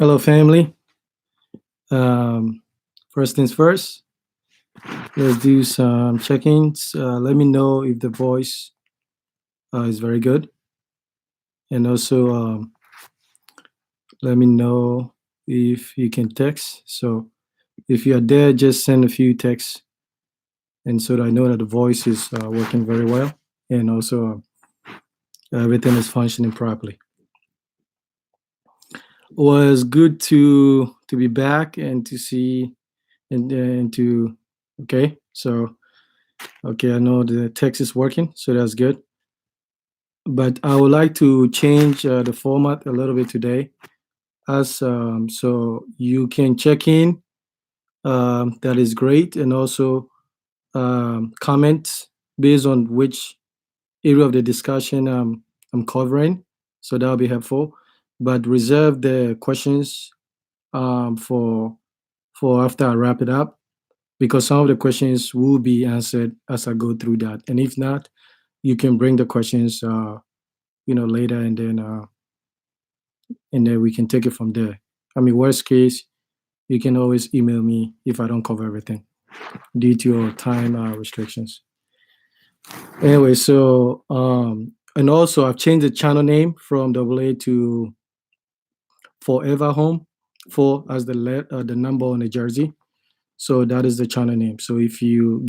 Hello, family. Um, First things first, let's do some check-ins. Let me know if the voice is very good, and also let me know if you can text. So if you are there, just send a few texts, and so that I know that the voice is working very well, and also everything is functioning properly. Was good to be back and to see and to okay. So okay, I know the text is working, so that's good. But I would like to change the format a little bit today, as so you can check in. That is great, and also comment based on which area of the discussion I'm covering. So that'll be helpful. But reserve the questions for after I wrap it up, because some of the questions will be answered as I go through that. And if not, you can bring the questions later, and then we can take it from there. I mean, worst case, you can always email me if I don't cover everything due to your time restrictions. Anyway, so and also I've changed the channel name from AA to Forever Home, four as the number on the jersey. So that is the channel name. So if you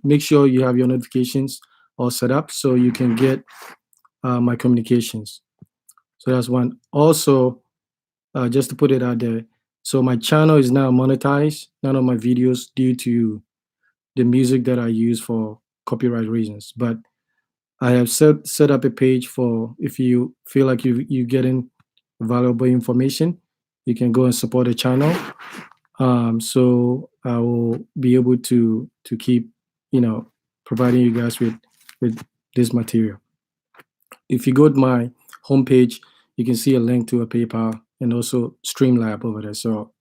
make sure you have your notifications all set up so you can get my communications. So that's one. Also, just to put it out there. So my channel is now monetized, none of my videos due to the music that I use for copyright reasons. But I have set up a page for if you feel like you getting valuable information, you can go and support the channel. So I will be able to keep, you know, providing you guys with this material. If you go to my homepage, you can see a link to a PayPal and also Streamlab over there. So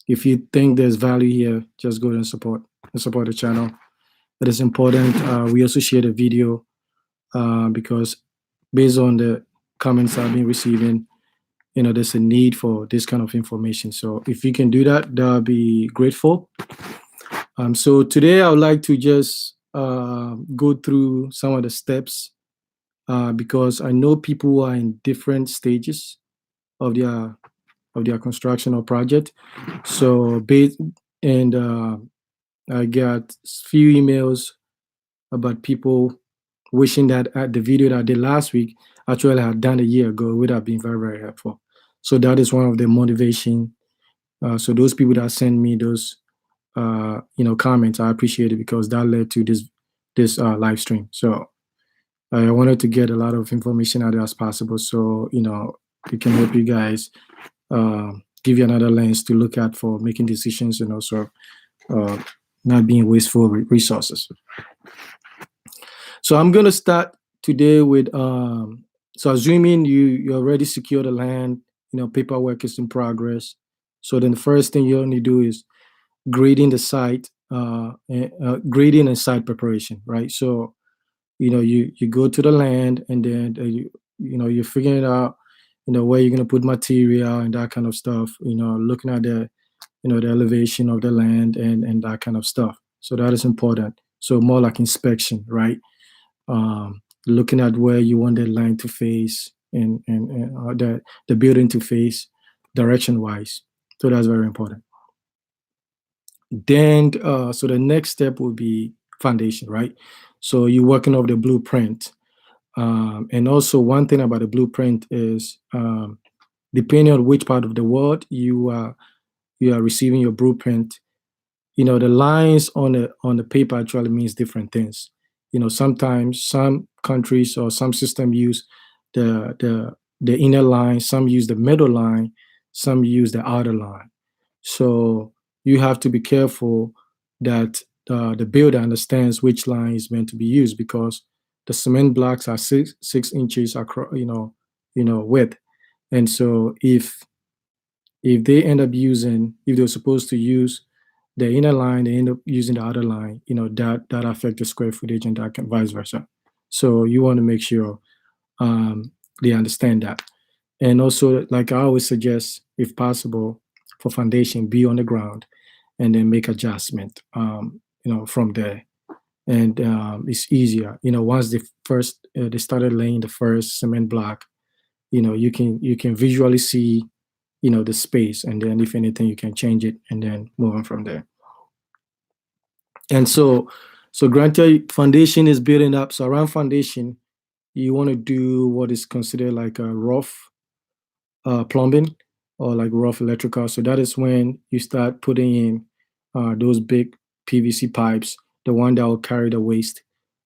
if you think there's value here, just go and support the channel. It is important. We also share the video because based on the comments I've been receiving, there's a need for this kind of information. So if you can do that, that'll be grateful. So today I would like to just go through some of the steps because I know people who are in different stages of their construction or project. So based and I got few emails about people wishing that the video that I did last week actually had done a year ago would have been very, very helpful. So that is one of the motivation. So those people that send me those, comments, I appreciate it because that led to this live stream. So I wanted to get a lot of information out there as possible. So it can help you guys, give you another lens to look at for making decisions, and also uh, not being wasteful resources. So I'm gonna start today with so assuming you already secure the land, paperwork is in progress. So then the first thing you only do is grading the site, grading and site preparation, right? So you go to the land, and then you're figuring out where you're gonna put material and that kind of stuff. Looking at the elevation of the land and that kind of stuff. So that is important. So more like inspection, right? Looking at where you want the line to face and the building to face direction wise. So that's very important. Then so the next step will be foundation, right? So you're working off the blueprint. And also one thing about the blueprint is depending on which part of the world you are receiving your blueprint, the lines on the paper actually means different things. Sometimes some countries or some system use the inner line, some use the middle line, some use the outer line. So you have to be careful that the builder understands which line is meant to be used, because the cement blocks are 6 inches across, width. And so if they end up using, if they're supposed to use the inner line, they end up using the outer line, that affect the square footage, and vice versa. So you want to make sure they understand that. And also, like I always suggest, if possible, for foundation, be on the ground and then make adjustment, from there. And it's easier, once they started laying the first cement block, you can visually see, the space, and then if anything, you can change it and then move on from there. And so granted, foundation is building up. So around foundation, you want to do what is considered like a rough plumbing or like rough electrical. So that is when you start putting in those big PVC pipes, the one that will carry the waste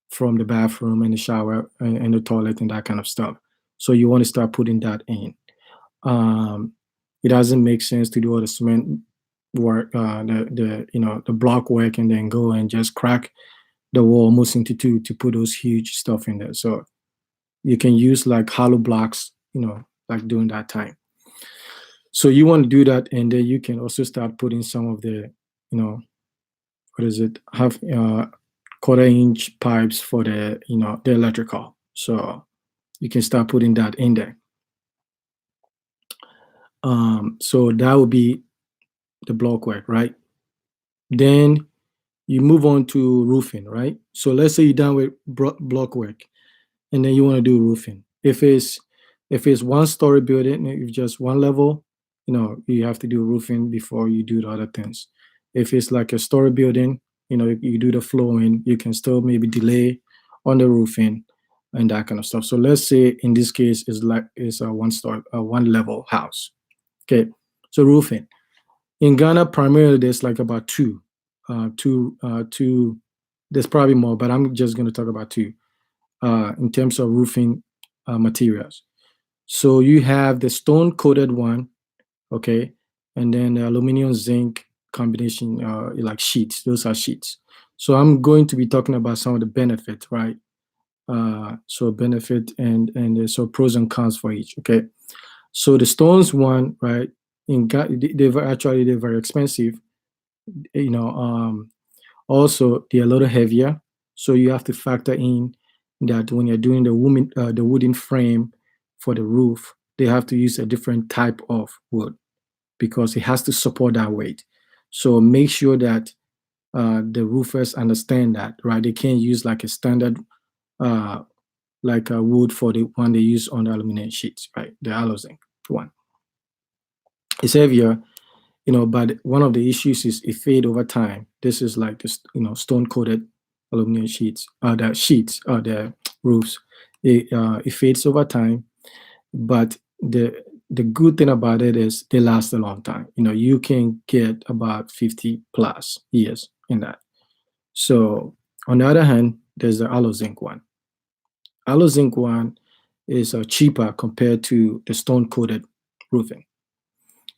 from the bathroom and the shower and the toilet and that kind of stuff. So you want to start putting that in. Um, it doesn't make sense to do all the cement work, the block work, and then go and just crack the wall almost into two to put those huge stuff in there. So you can use like hollow blocks, like during that time. So you want to do that, and then you can also start putting some of the, what is it, half quarter-inch pipes for the electrical. So you can start putting that in there. So that would be the block work, right? Then you move on to roofing, right? So let's say you're done with block work, and then you want to do roofing. If it's one-story building, if just one level, you have to do roofing before you do the other things. If it's like a story building, you do the flooring, you can still maybe delay on the roofing and that kind of stuff. So let's say in this case it's a one level house. Okay, so roofing in Ghana primarily there's like about two. There's probably more, but I'm just going to talk about two in terms of roofing materials. So you have the stone coated one, okay, and then the aluminum zinc combination, like sheets. Those are sheets. So I'm going to be talking about some of the benefits, right? So benefit and so pros and cons for each. Okay, so the stones one, right? They're very expensive. You know, also they're a little heavier, so you have to factor in that when you're doing the wooden frame for the roof, they have to use a different type of wood because it has to support that weight. So make sure that the roofers understand that, right? They can't use like a standard uh, like a wood for the one they use on the aluminum sheets, right? The zinc one. It's heavier, but one of the issues is it fade over time. This is like this, stone coated aluminum sheets, the roofs. It fades over time, but the good thing about it is they last a long time. You can get about 50 plus years in that. So on the other hand, there's the zinc one. Zinc one is cheaper compared to the stone coated roofing,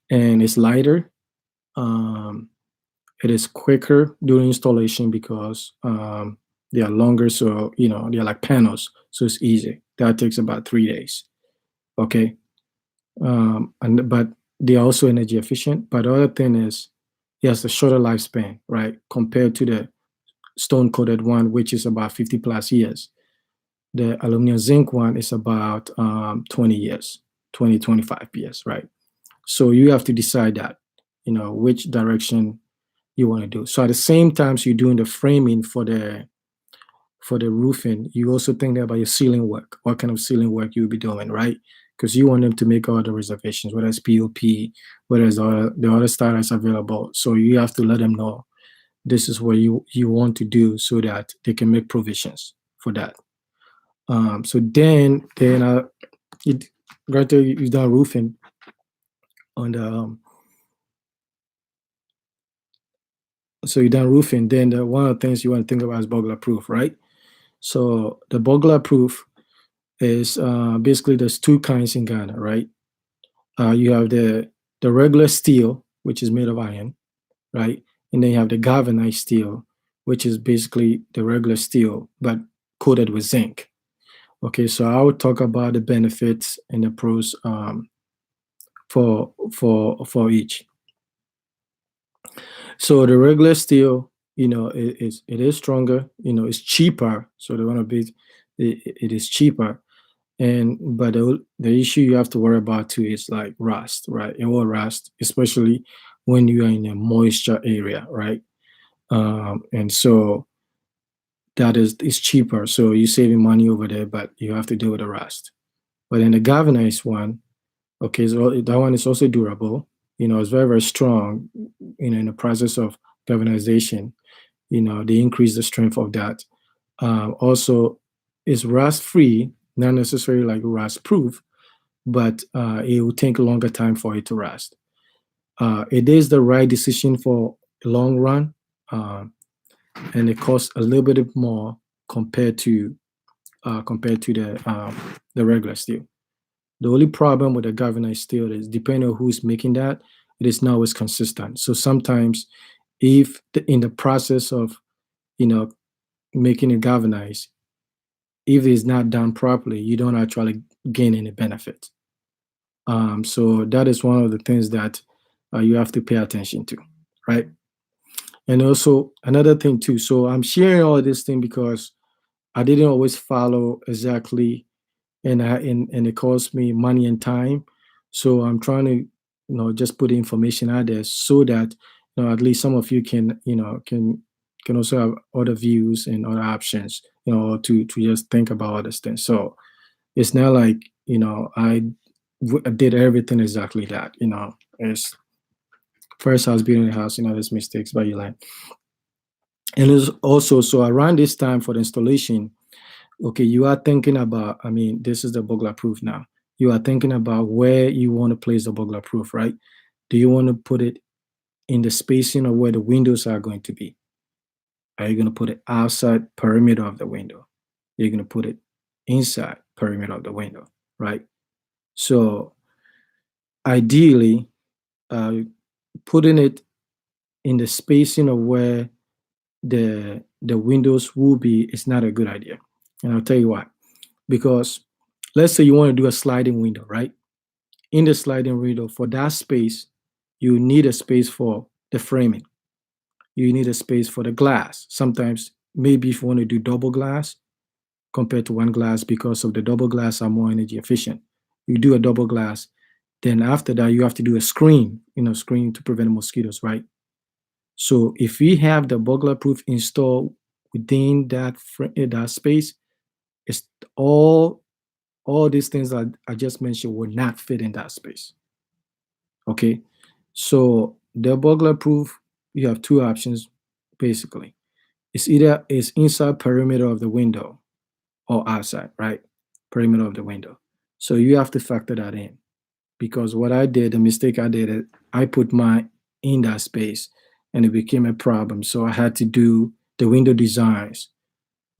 and it's lighter. Um, It is quicker during installation because they are longer, so they are like panels, so it's easy. That takes about 3 days. Okay, and but they are also energy efficient. But the other thing is, it has a shorter lifespan, right, compared to the stone coated one, which is about 50 plus years. The aluminum zinc one is about 20 years, 25 years, right? So you have to decide that, which direction you want to do. So at the same time, so you're doing the framing for the roofing, you also think about your ceiling work. What kind of ceiling work you'll be doing, right? Because you want them to make all the reservations, whether it's POP, whether it's the other style that's available. So you have to let them know this is what you want to do so that they can make provisions for that. So then it granted you've done roofing on the so you done roofing, then one of the things you want to think about is burglar proof, right? So the burglar proof is basically there's two kinds in Ghana, right? You have the regular steel, which is made of iron, right? And then you have the galvanized steel, which is basically the regular steel but coated with zinc. Okay, so I will talk about the benefits and the pros for each. So the regular steel, it is stronger. It's cheaper. So the one of it is cheaper, And but the issue you have to worry about too is like rust, right? It will rust, especially when you are in a moisture area, right? And so that is cheaper. So you're saving money over there, but you have to deal with the rust. But in the galvanized one, okay, so that one is also durable. It's very, very strong. In the process of galvanization, they increase the strength of that. Also, it's rust free, not necessarily like rust proof, but it will take a longer time for it to rust. It is the right decision for the long run, uh, and it costs a little bit more compared to the regular steel. The only problem with the galvanized steel is depending on who's making that, it is not always consistent. So sometimes, if in the process of you know making it galvanized, if it's not done properly, you don't actually gain any benefit. So that is one of the things that you have to pay attention to, right? And also another thing too. So I'm sharing all this thing because I didn't always follow exactly, and it cost me money and time. So I'm trying to just put the information out there so that at least some of you can also have other views and other options, to just think about all these things. So it's not like I did everything exactly that. It's first house building a house, there's mistakes, but you learn. And it's also, so around this time for the installation, okay, you are thinking about, I mean, this is the burglar proof now. You are thinking about where you want to place the burglar proof, right? Do you want to put it in the spacing of where the windows are going to be? Are you going to put it outside perimeter of the window? You're going to put it inside perimeter of the window, right? So ideally, uh, putting it in the spacing of where the windows will be is not a good idea. And I'll tell you why. Because let's say you want to do a sliding window, right? In the sliding window, for that space, you need a space for the framing. You need a space for the glass. Sometimes, maybe if you want to do double glass compared to one glass, because of the double glass are more energy efficient. You do a double glass, then after that, you have to do a screen, screen to prevent mosquitoes, right? So if we have the burglar proof installed within that space, it's all these things that I just mentioned will not fit in that space. Okay, so the burglar proof, you have two options basically. It's either it's inside perimeter of the window or outside, right? Perimeter of the window. So you have to factor that in, because what I did, the mistake I did, I put mine in that space and it became a problem. So I had to do the window designs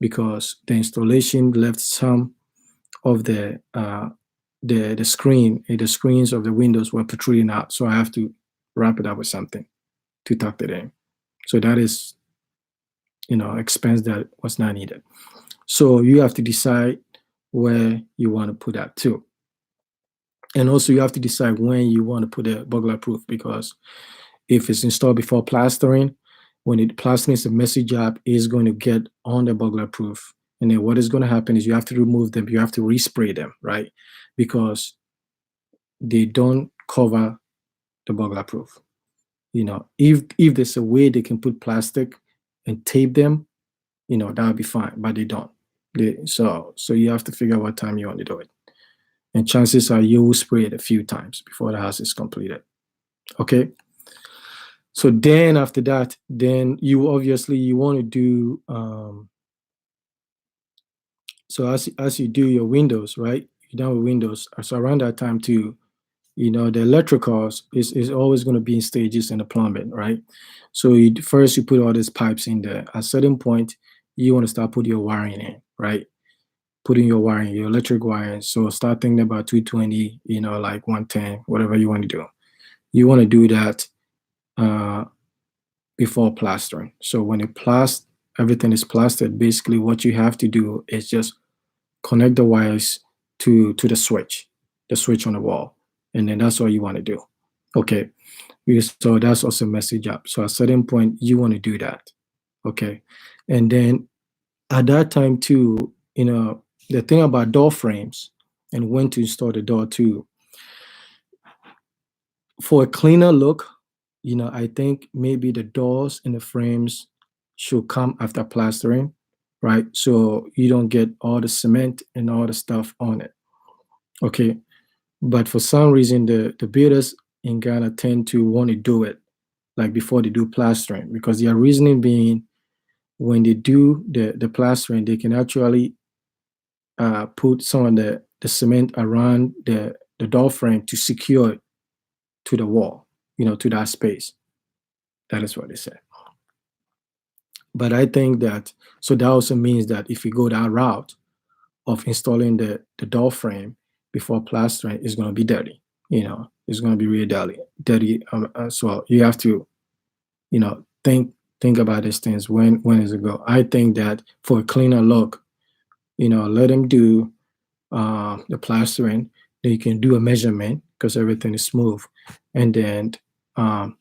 because the installation left some of the screens of the windows were protruding out. So I have to wrap it up with something to tuck it in. So that is, expense that was not needed. So you have to decide where you want to put that too. And also you have to decide when you want to put a burglar proof, because if it's installed before plastering, when it plastering is a messy job, is going to get on the burglar proof. And then what is going to happen is you have to remove them, you have to respray them, right? Because they don't cover the burglar proof. If there's a way they can put plastic and tape them, that would be fine, but they don't. So you have to figure out what time you want to do it. And chances are you will spray it a few times before the house is completed. Okay. So then after that, then you want to do so as you do your windows, right? You're done with windows. So around that time too, the electricals is always going to be in stages in the plumbing, right? So first you put all these pipes in there. At a certain point, you want to start putting your wiring in, right? Putting your wiring, your electric wiring. So start thinking about 220, like 110, whatever you want to do. You want to do that uh, before plastering. So when everything is plastered, basically what you have to do is just connect the wires to the switch on the wall, and then that's all you want to do. Okay, so that's also a messy job. So at a certain point, you want to do that. Okay, and then at that time too, the thing about door frames. and when to install the door too. For a cleaner look, I think maybe the doors and the frames should come after plastering, right? So you don't get all the cement and all the stuff on it. Okay. But for some reason, the builders in Ghana tend to want to do it like before they do plastering, because their reasoning being, when they do the plastering, they can actually put some of the cement around the door frame to secure it to the wall, to that space. That is what they said. But I think that, so that also means that if you go that route of installing the door frame before plastering, it's going to be dirty. It's going to be really dirty as well. You have to, think about these things. When is it go? I think that for a cleaner look, let them do the plastering. Then you can do a measurement because everything is smooth, and then um,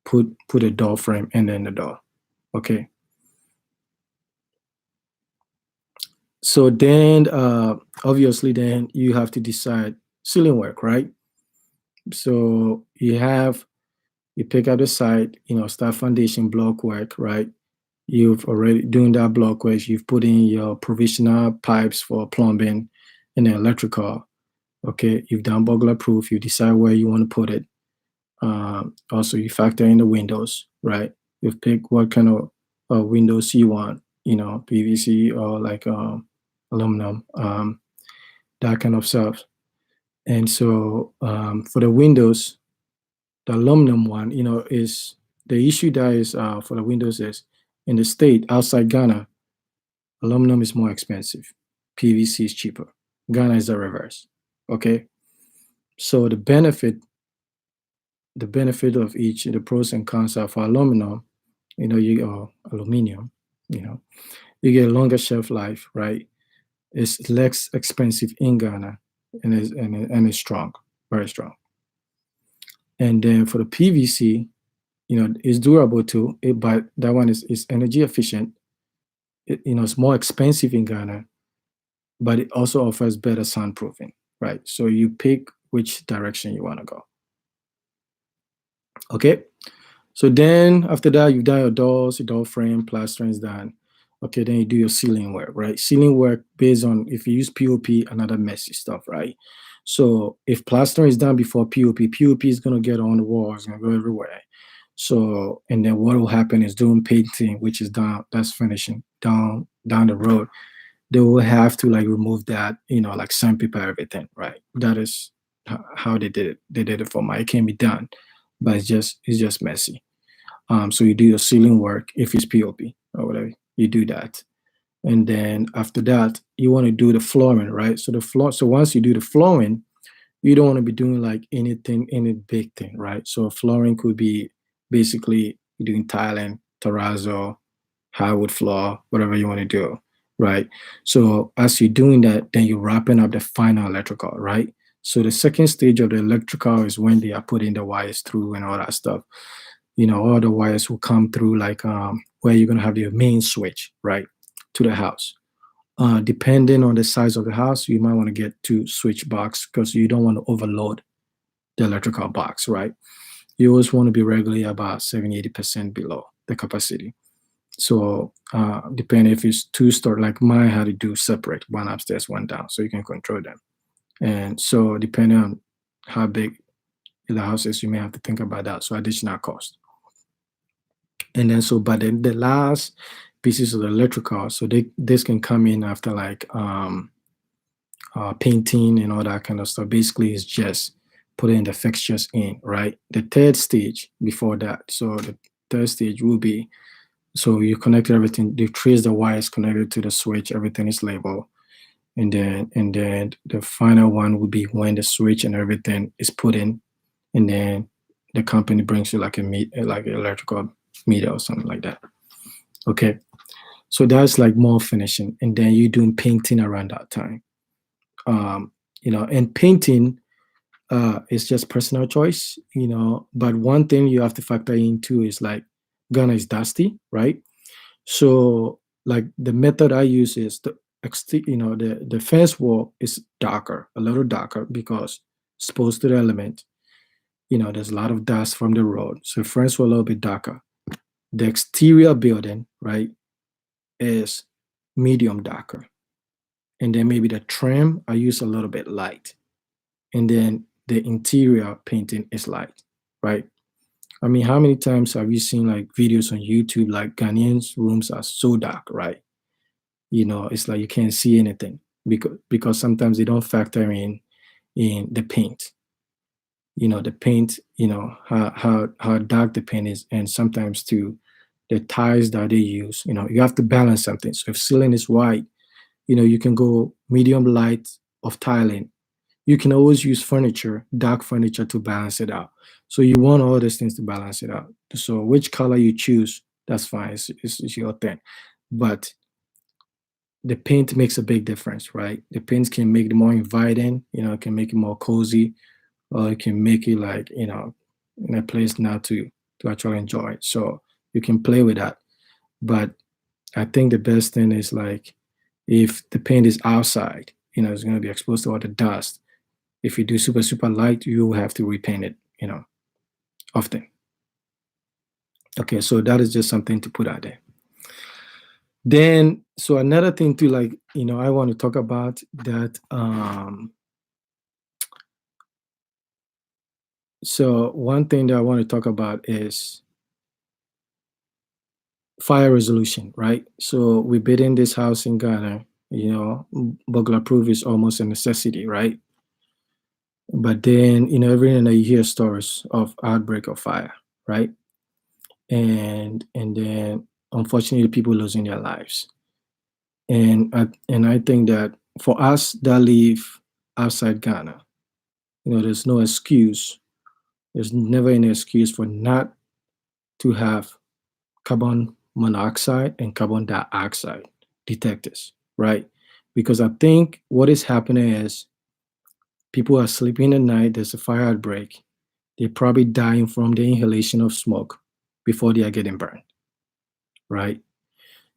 put a door frame and then the door. Okay. So then, obviously, then you have to decide ceiling work, right? So you pick up the site, start foundation block work, right? You've already doing that block work. You've put in your provisional pipes for plumbing and then electrical. Okay, you've done burglar proof. You decide where you want to put it. Also, you factor in the windows, right? You pick what kind of windows you want, PVC or like aluminum, that kind of stuff. And so for the windows, the aluminum one, is the issue that is for the windows is in the state outside Ghana, aluminum is more expensive. PVC is cheaper. Ghana is the reverse. Okay. So the benefit of each, the pros and cons are for aluminum, you aluminium, you know, you get a longer shelf life, right? It's less expensive in Ghana and it's strong, very strong. And then for the PVC, it's durable too, but that one is energy efficient. It's more expensive in Ghana, but it also offers better soundproofing, right? So you pick which direction you want to go. Okay. So then after that, you've done your doors, your door frame, plastering is done. Okay, then you do your ceiling work, right? Ceiling work based on if you use POP, another messy stuff, right? So if plastering is done before POP is gonna get on the walls, gonna go everywhere. So and then what will happen is doing painting, which is down, that's finishing down the road. They will have to like remove that, like sandpaper everything, right? That is how they did it. They did it for my. It can be done, but it's just messy. So you do your ceiling work if it's POP or whatever, you do that. And then after that, you want to do the flooring, right? So the floor, so once you do the flooring, you don't want to be doing like any big thing, right? So flooring could be basically doing tiling, terrazzo, hardwood floor, whatever you want to do, right? So as you're doing that, then you're wrapping up the final electrical, right? So the second stage of the electrical is when they are putting the wires through and all that stuff. All the wires will come through like where you're gonna have your main switch, right, to the house. Depending on the size of the house, you might want to get two switch box because you don't want to overload the electrical box, right? You always want to be regularly about 70-80% below the capacity. So depending if it's two-story, like mine had to do separate, one upstairs, one down, so you can control them. And so depending on how big the house is, you may have to think about that. So additional cost. And then but then the last pieces of the electrical, so this can come in after like painting and all that kind of stuff. Basically, it's just putting the fixtures in, right? The third stage before that. So the third stage will be, so you connected everything, you trace the wires connected to the switch, everything is labeled. And then the final one would be when the switch and everything is put in, and then the company brings you like like an electrical meter or something like that. Okay. So that's like more finishing. And then you're doing painting around that time. And painting is just personal choice, but one thing you have to factor into is like Ghana is dusty, right? So like the method I use is the fence wall is darker, a little darker because exposed to the element. There's a lot of dust from the road, so fence wall a little bit darker. The exterior building, right, is medium darker, and then maybe the trim I use a little bit light, and then the interior painting is light, right? I mean, how many times have you seen like videos on YouTube like Ghanaians' rooms are so dark, right? It's like you can't see anything because sometimes they don't factor in the paint. The paint, how dark the paint is, and sometimes too the ties that they use. You have to balance something. So if ceiling is white, you can go medium light of tiling. You can always use furniture, dark furniture to balance it out. So you want all these things to balance it out. So which color you choose, that's fine. It's your thing. But the paint makes a big difference, right? The paints can make it more inviting, it can make it more cozy, or it can make it like, in a place now to actually enjoy it. So you can play with that. But I think the best thing is like if the paint is outside, it's going to be exposed to all the dust. If you do super, super light, you will have to repaint it, often. Okay, so that is just something to put out there. Then, so another thing to like, I want to talk about that. So one thing that I want to talk about is fire resolution, right? So we built in this house in Ghana, burglar proof is almost a necessity, right? But then, every night you hear stories of outbreak of fire, right? And then unfortunately people losing their lives. And I think that for us that live outside Ghana, there's no excuse. There's never any excuse for not to have carbon monoxide and carbon dioxide detectors, right? Because I think what is happening is people are sleeping at night, there's a fire outbreak, they're probably dying from the inhalation of smoke before they are getting burned, right?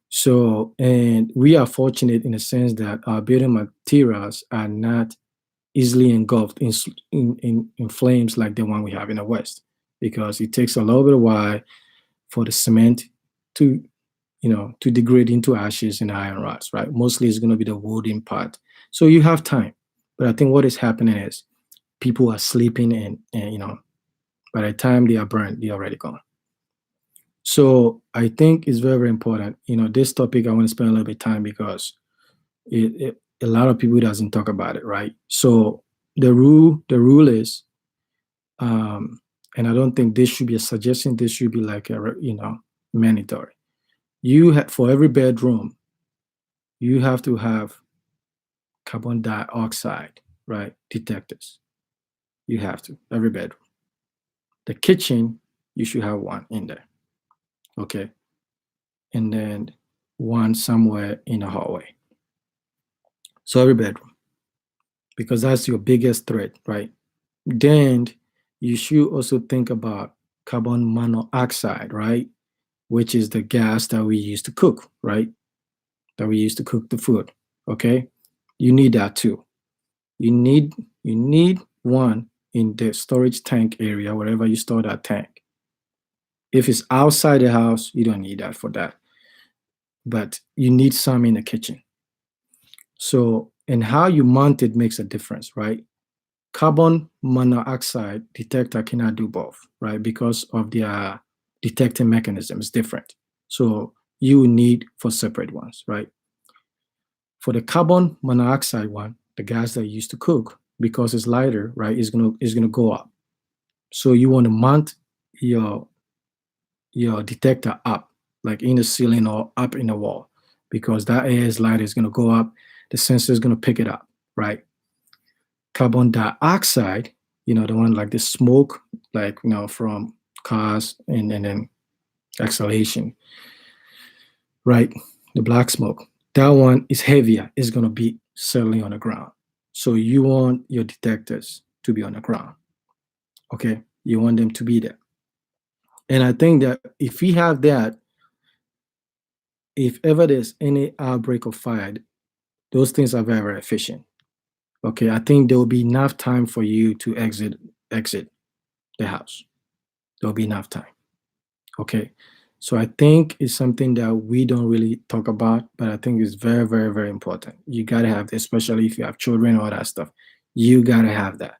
So, and we are fortunate in the sense that our building materials are not easily engulfed in flames like the one we have in the West, because it takes a little bit of while for the cement to, to degrade into ashes and iron rods, right? Mostly it's going to be the wooden part. So you have time. But I think what is happening is people are sleeping and by the time they are burned, they're already gone. So I think it's very, very important. This topic I want to spend a little bit of time because a lot of people doesn't talk about it, right? So the rule is, and I don't think this should be a suggestion. This should be like mandatory. You have for every bedroom, you have to have carbon dioxide, right? Detectors. You have to every bedroom. The kitchen, you should have one in there, okay, and then one somewhere in the hallway. So every bedroom, because that's your biggest threat, right? Then you should also think about carbon monoxide, right? Which is the gas that we use to cook, right? That we use to cook the food. Okay. You need that too. You need one in the storage tank area, wherever you store that tank. If it's outside the house, you don't need that for that. But you need some in the kitchen. So, and how you mount it makes a difference, right? Carbon monoxide detector cannot do both, right? Because of their detecting mechanism is different. So you need for separate ones, right? For the carbon monoxide one, the gas that you use to cook, because it's lighter, right, is gonna go up. So you want to mount your your detector up, like in the ceiling or up in the wall, because that air is lighter, is gonna go up. The sensor is gonna pick it up, right? Carbon dioxide, the one like the smoke, like from cars and then exhalation, right? The black smoke. That one is heavier, it's gonna be settling on the ground. So you want your detectors to be on the ground. Okay. You want them to be there. And I think that if we have that, if ever there's any outbreak of fire, Those things are very, very efficient. Okay, I think there will be enough time for you to exit the house. There will be enough time. Okay. So I think it's something that we don't really talk about, but I think it's very, very, very important. You gotta have, especially if you have children, all that stuff. You gotta have that.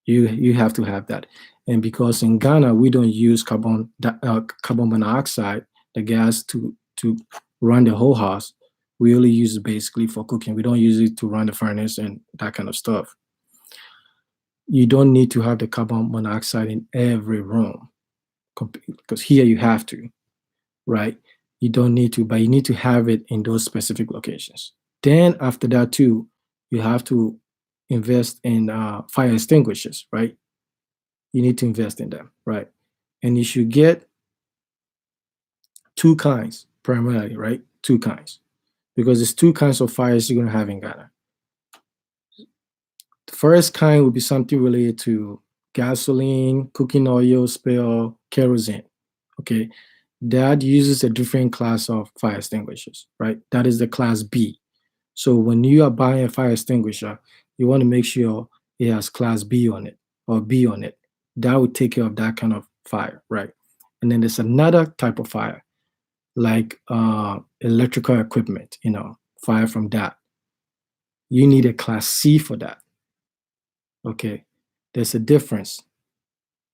You have to have that. And because in Ghana we don't use carbon monoxide, the gas, to run the whole house. We only use it basically for cooking. We don't use it to run the furnace and that kind of stuff. You don't need to have the carbon monoxide in every room because here you have to, right? You don't need to, but you need to have it in those specific locations. Then after that too, you have to invest in fire extinguishers, right? You need to invest in them, right? And you should get two kinds primarily, right? Two kinds, because there's two kinds of fires you're gonna have in Ghana. The first kind would be something related to gasoline, cooking oil spill, kerosene. Okay, that uses a different class of fire extinguishers, right? That is the class B. So when you are buying a fire extinguisher, you want to make sure it has class B on it or B on it. That would take care of that kind of fire, right? And then there's another type of fire, like electrical equipment, fire from that. You need a class C for that. Okay. There's a difference.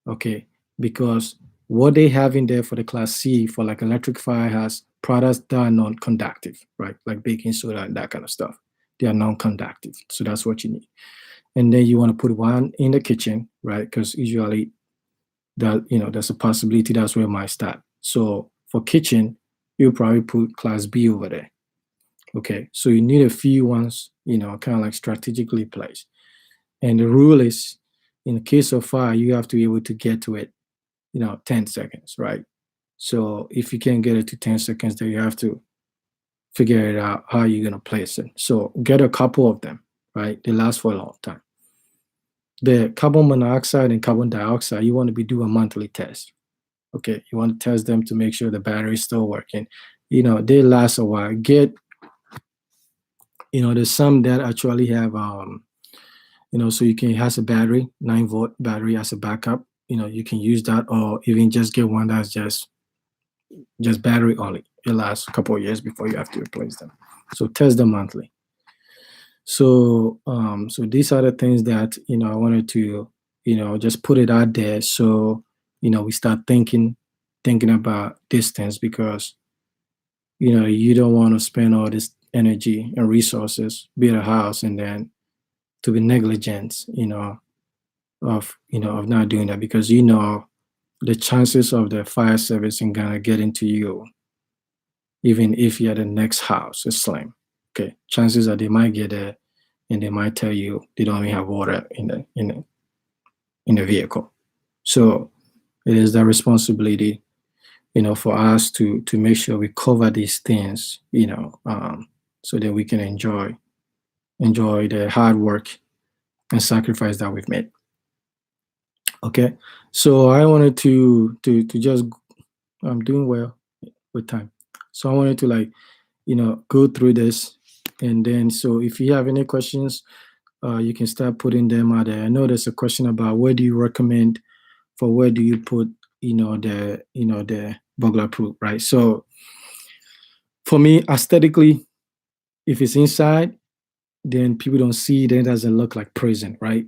Okay. Because what they have in there for the class C for like electric fire has products that are non-conductive, right? Like baking soda and that kind of stuff. They are non-conductive. So that's what you need. And then you want to put one in the kitchen, right? Because usually there's a possibility that's where it might start. So for kitchen, you probably put class B over there. Okay. So you need a few ones, kind of like strategically placed. And the rule is, in the case of fire, you have to be able to get to it, 10 seconds, right? So if you can't get it to 10 seconds, then you have to figure it out how you're going to place it. So get a couple of them, right? They last for a long time. The carbon monoxide and carbon dioxide, you want to be doing a monthly test. Okay. You want to test them to make sure the battery is still working. They last a while. There's some that actually have, so you can, it has a battery, 9-volt battery as a backup. You can use that, or even just get one that's just battery only. It lasts a couple of years before you have to replace them. So test them monthly. So so these are the things that I wanted to just put it out there. So we start thinking about distance, because you don't want to spend all this energy and resources build a house and then to be negligent of not doing that, because the chances of the fire service in Ghana getting to you, even if you're the next house, is slim. Okay, chances are they might get there, and they might tell you they don't even have water in the vehicle. So it is the responsibility, for us to make sure we cover these things, so that we can enjoy the hard work and sacrifice that we've made. Okay, so I wanted to just, I'm doing well with time, so I wanted to go through this, and then so if you have any questions, you can start putting them out there. I know there's a question about where do you recommend, for where do you put the burglar proof, right? So for me, aesthetically, if it's inside, then people don't see, then it doesn't look like prison, right?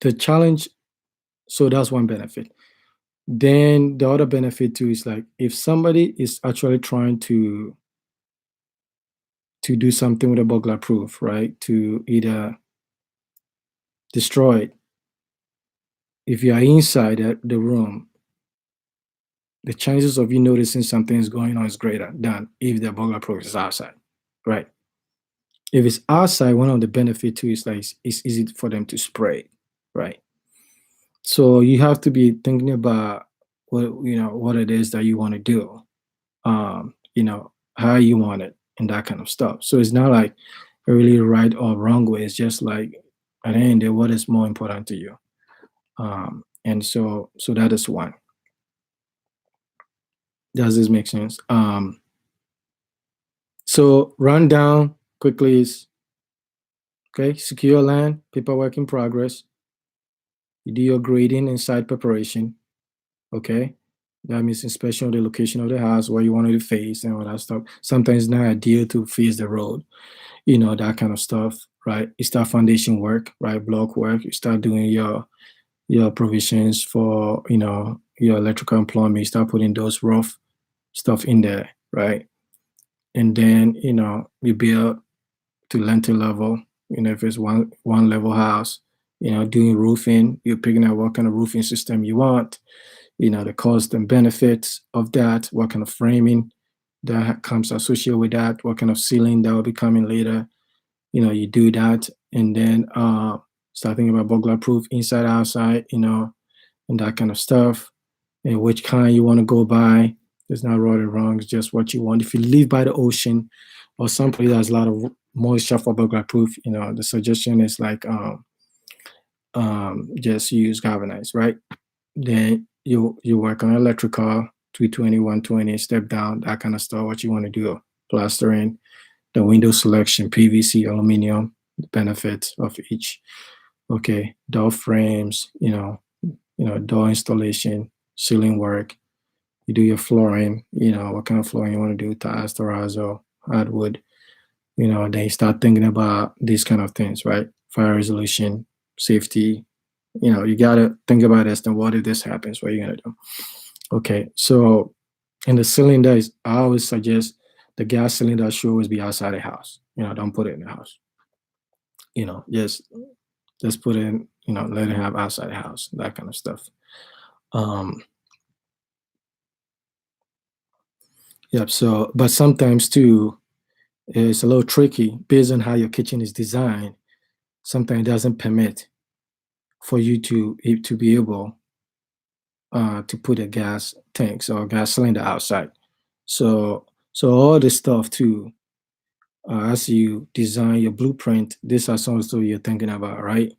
The challenge, so that's one benefit. Then the other benefit too is, like, if somebody is actually trying to do something with a burglar proof, right? To either destroy it. If you are inside the room, the chances of you noticing something is going on is greater than if the burglar proof is outside, right? If it's outside, one of the benefits too is, like, it's easy for them to spray, right? So you have to be thinking about what it is that you want to do, how you want it and that kind of stuff. So it's not like a really right or wrong way. It's just like, at the end of what is more important to you. And so that is one. Does this make sense? So rundown, quickly is, okay, secure land, paperwork in progress. You do your grading and site preparation. Okay, that means inspection of the location of the house, where you want it to face, and all that stuff. Sometimes it's not ideal to face the road, that kind of stuff, right? You start foundation work, right? Block work. You start doing your provisions for your electrical and plumbing. You start putting those rough stuff in there, right? And then you build to lintel level. If it's one level house, doing roofing, you're picking out what kind of roofing system you want, the cost and benefits of that, what kind of framing that comes associated with that, what kind of ceiling that will be coming later. You do that, and then start thinking about burglar proof inside, outside, and that kind of stuff, and which kind you want to go by. There's not right or wrong, it's just what you want. If you live by the ocean or someplace that has a lot of moisture for burglar proof, the suggestion is like just use galvanized, right? Then you work on electrical, 220, 120, step down, that kind of stuff, what you want to do. Plastering, the window selection, PVC, aluminum, the benefits of each. Okay, door frames, door installation, ceiling work. You do your flooring, what kind of flooring you want to do, tiles, terrazzo, hardwood. Then you start thinking about these kind of things, right? Fire resolution, safety. You gotta think about this. Then what if this happens? What are you gonna do? Okay, so in the cylinders, I always suggest the gas cylinder should always be outside the house. Don't put it in the house. Just put it in, let it have outside the house, that kind of stuff. Um, yep. So, but sometimes too, it's a little tricky based on how your kitchen is designed. Sometimes it doesn't permit for you to be able to put a gas tanks or gas cylinder outside. So all this stuff too, as you design your blueprint, these are some stuff you're thinking about, right?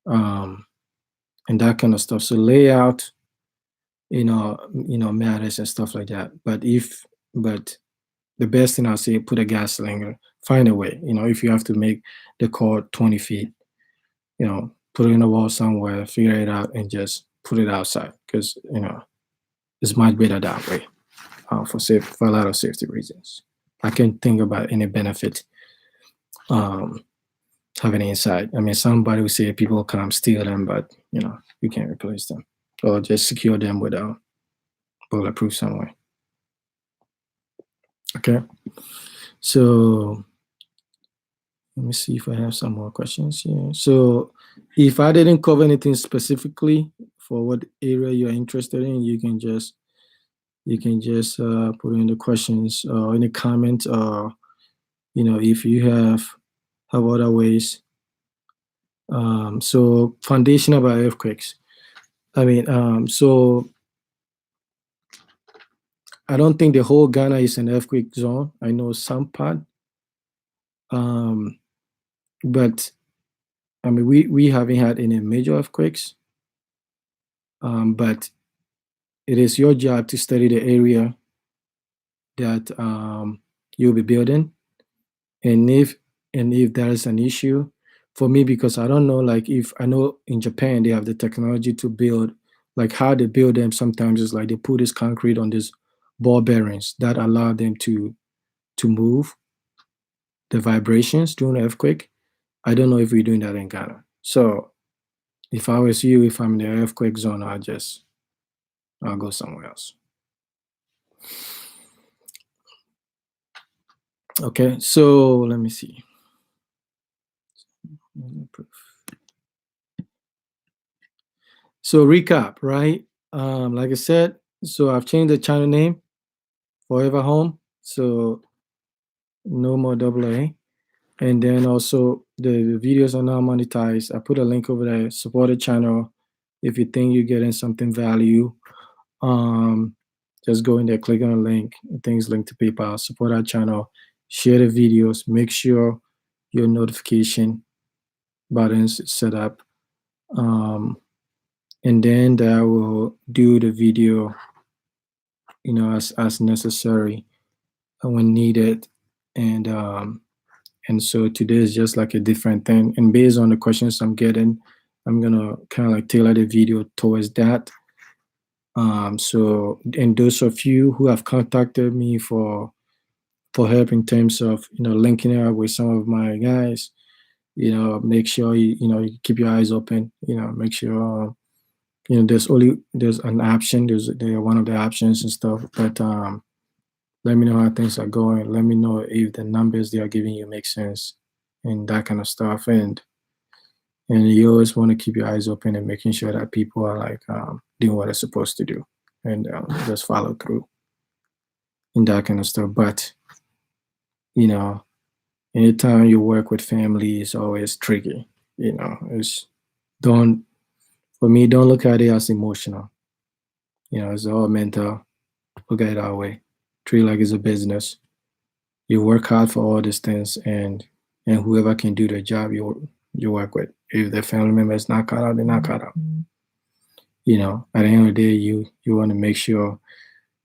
Um, and that kind of stuff. So layout, matters and stuff like that. But the best thing I'll say, put a gas cylinder, find a way. If you have to make the cord 20 feet, put it in the wall somewhere, figure it out, and just put it outside because it's much better that way for a lot of safety reasons. I can't think about any benefit um, having it inside. I mean, somebody would say people come steal them, but you can't replace them or just secure them with a bulletproof somewhere. Okay, so let me see if I have some more questions here. So if I didn't cover anything specifically for what area you're interested in, you can just put in the questions or any comments, or if you have other ways. So foundation about earthquakes. I mean, so I don't think the whole Ghana is an earthquake zone. I know some part, um, but I mean we haven't had any major earthquakes. But it is your job to study the area that you'll be building, and if there is an issue for me, because I don't know, like if I know in Japan they have the technology to build, like how they build them sometimes is like they put this concrete on these ball bearings that allow them to move the vibrations during an earthquake. I don't know if we're doing that in Ghana. So if I was you, if I'm in the earthquake zone, I'll go somewhere else. Okay, so let me see. So recap, right? Like I said, so I've changed the channel name, Forever Home. So no more double A. And then also the videos are now monetized. I put a link over there. Support the channel if you think you're getting something value. Um, just go in there, click on the link. Things linked to PayPal. Support our channel. Share the videos. Make sure your notification buttons is set up. And then I will do the video, as necessary and when needed. And And so today is just like a different thing. And based on the questions I'm getting, I'm gonna kind of like tailor the video towards that. So, and those of you who have contacted me for help in terms of linking up with some of my guys, make sure you keep your eyes open. Make sure there's an option. They're one of the options and stuff. But let me know how things are going. Let me know if the numbers they are giving you make sense and that kind of stuff. And you always want to keep your eyes open and making sure that people are like doing what they're supposed to do and just follow through and that kind of stuff. But you know, anytime you work with family, it's always tricky. It's don't for me. Don't look at it as emotional. It's all mental. Look at it that way. Treat it like it's a business. You work hard for all these things, and whoever can do the job you work with. If the family member is not cut out, they're not cut out. At the end of the day, you want to make sure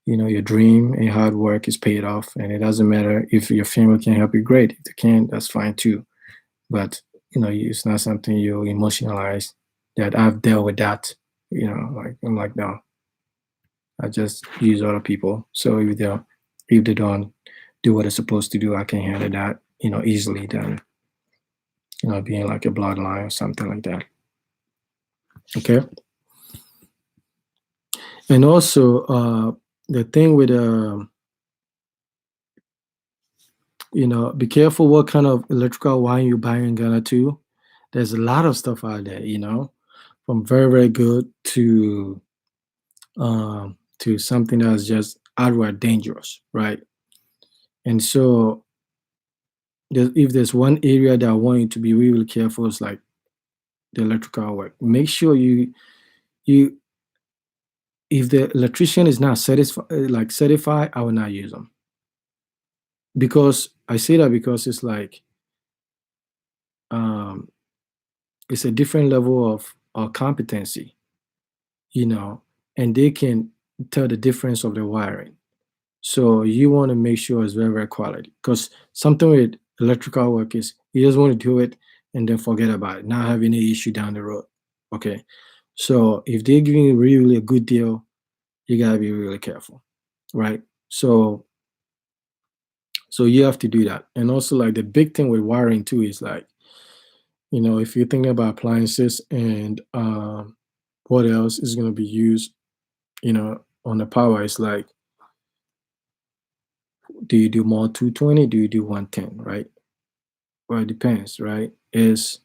your dream and hard work is paid off, and it doesn't matter if your family can help you. Great, if they can, that's fine too. But it's not something you emotionalize. That I've dealt with that. Like I'm like no, I just use other people. So if they don't do what they're supposed to do, I can handle that easily than being like a bloodline or something like that. Okay. And also the thing with be careful what kind of electrical wire you buy in Ghana too. There's a lot of stuff out there, from very, very good to something that's just outright dangerous, right? And so if there's one area that I want you to be really, really careful, is like the electrical work. Make sure you if the electrician is not certified, I will not use them. Because I say that because it's like um it's a different level of competency, you know, and they can tell the difference of the wiring. So you want to make sure it's very, very quality. Because something with electrical work is you just want to do it and then forget about it, not have any issue down the road. Okay. So if they're giving you really a good deal, you gotta be really careful, right? So you have to do that. And also like the big thing with wiring too is like, if you're thinking about appliances and what else is going to be used, on the power, it's like, do you do more 220? Do you do 110, right? Well, it depends, right? Is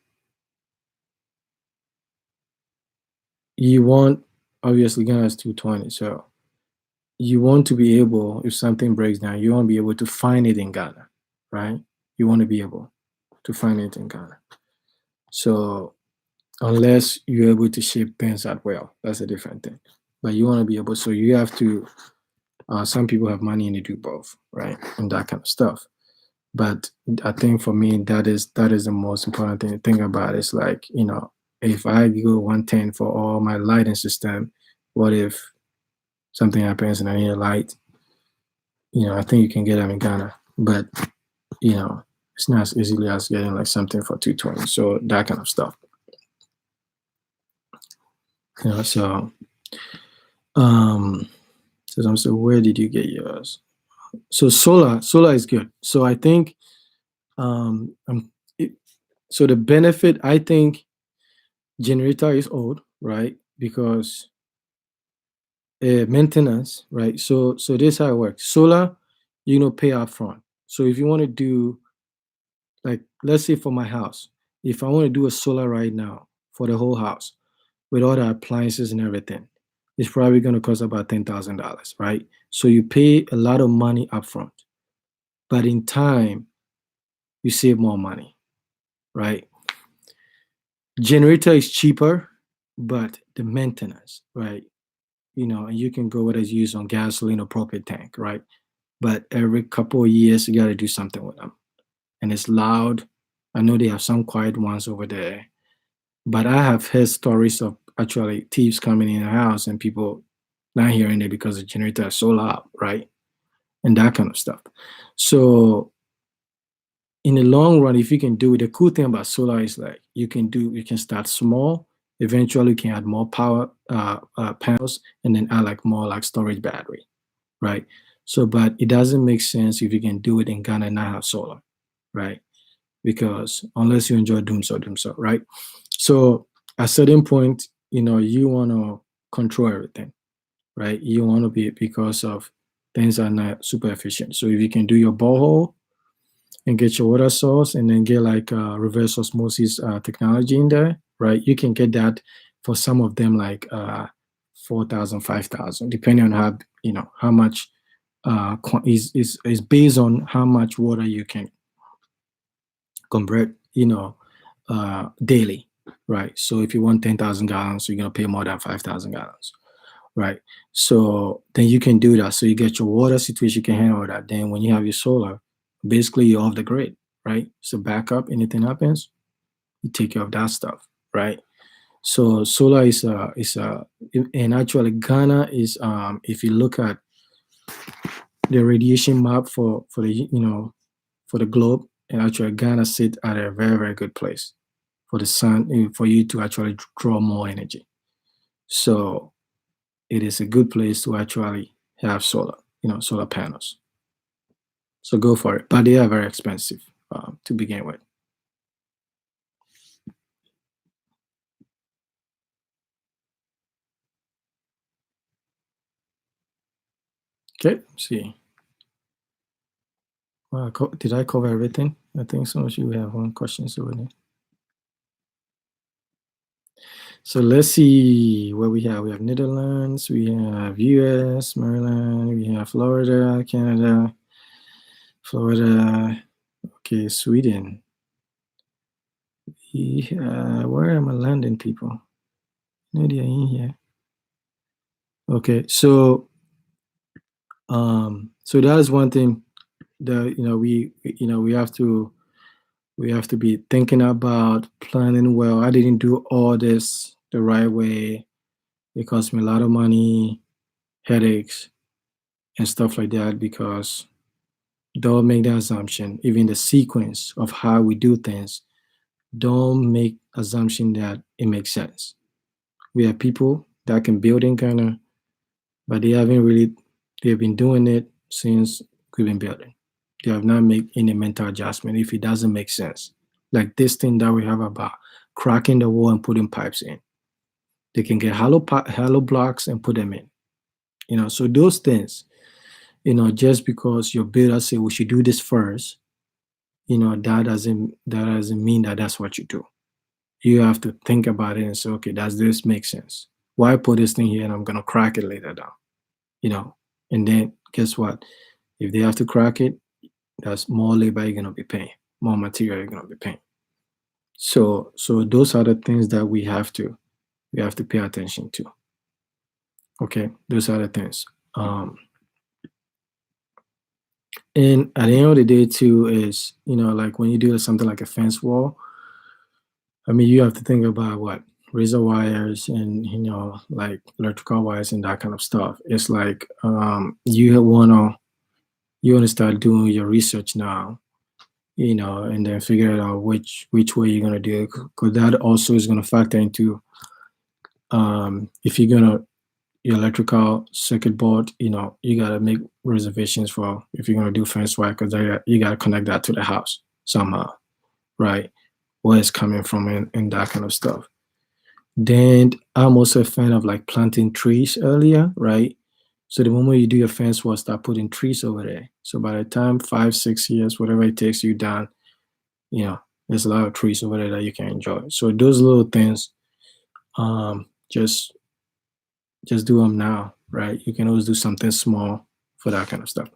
you want, obviously Ghana is 220, so you want to be able, if something breaks down, you want to be able to find it in Ghana, right? You want to be able to find it in Ghana. So unless you're able to ship things at well, that's a different thing. But you want to be able, so you have to. Some people have money and they do both, right, and that kind of stuff. But I think for me, that is the most important thing to think about. It's like if I go 110 for all my lighting system, what if something happens and I need a light? I think you can get them in Ghana, but it's not as easily as getting like something for 220. So that kind of stuff. So so where did you get yours? So solar is good. So I think it, so the benefit, I think generator is old, right? Because maintenance, right? So this is how it works. Solar, pay up front. So if you want to do, like, let's say for my house, if I want to do a solar right now for the whole house with all the appliances and everything, it's probably going to cost about $10,000, right? So you pay a lot of money upfront, but in time you save more money, right? Generator is cheaper, but the maintenance, right? And you can go whether it's used on gasoline or propane tank, right? But every couple of years you got to do something with them, and it's loud. I know they have some quiet ones over there, but I have heard stories of actually thieves coming in the house and people not hearing it because the generator is so loud, right? And that kind of stuff. So in the long run, if you can do it, the cool thing about solar is like you can start small. Eventually, you can add more power panels, and then add like more like storage battery, right? So, but it doesn't make sense if you can do it in Ghana and not have solar, right? Because unless you enjoy doom so, right? So, at a certain point, you want to control everything, right? You want to be because of things are not super efficient. So, if you can do your borehole and get your water source and then get like reverse osmosis technology in there, right? You can get that for some of them like 4,000, 5,000, depending on how much is based on how much water you can convert, daily, right? So if you want 10,000 gallons, you're gonna pay more than 5,000 gallons, right? So then you can do that. So you get your water situation, you can handle that. Then when you have your solar, basically you're off the grid, right? So backup, anything happens, you take care of that stuff, right? So solar and actually Ghana is if you look at the radiation map for the for the globe, and actually Ghana sit at a very very good place for the sun for you to actually draw more energy. So it is a good place to actually have solar, solar panels. So go for it, but they are very expensive to begin with. Okay, see. Did I cover everything? I think some of you have one question over there. So let's see what we have. We have Netherlands, we have US, Maryland, we have Florida, Canada, Florida, okay, Sweden. Where am I landing, people? No, they are in here. Okay, so that is one thing that we have to be thinking about planning well. I didn't do all this the right way. It cost me a lot of money, headaches, and stuff like that because don't make the assumption, even the sequence of how we do things, don't make assumption that it makes sense. We have people that can build in Ghana, but they've been doing it since we've been building. They have not made any mental adjustment if it doesn't make sense. Like this thing that we have about cracking the wall and putting pipes in. They can get hollow blocks and put them in. So those things, just because your builder say we should do this first, that doesn't mean that that's what you do. You have to think about it and say, okay, does this make sense? Why put this thing here and I'm gonna crack it later down? And then guess what? If they have to crack it, that's more labor you're gonna be paying, more material you're gonna be paying. So those are the things that we have to pay attention to. Okay, those are the things. And at the end of the day, too, is like when you do something like a fence wall, I mean, you have to think about what razor wires and like electrical wires and that kind of stuff. It's like you wanna start doing your research now, and then figure out which way you're gonna do it, because that also is gonna factor into if you're gonna your electrical circuit board. You gotta make reservations for if you're gonna do fence wire, because you gotta connect that to the house somehow, right? Where it's coming from and that kind of stuff. Then I'm also a fan of like planting trees earlier, right? So the moment you do your fence wall, start putting trees over there. So by the time 5, 6 years, whatever it takes you down, there's a lot of trees over there that you can enjoy. So those little things, just do them now, right? You can always do something small for that kind of stuff.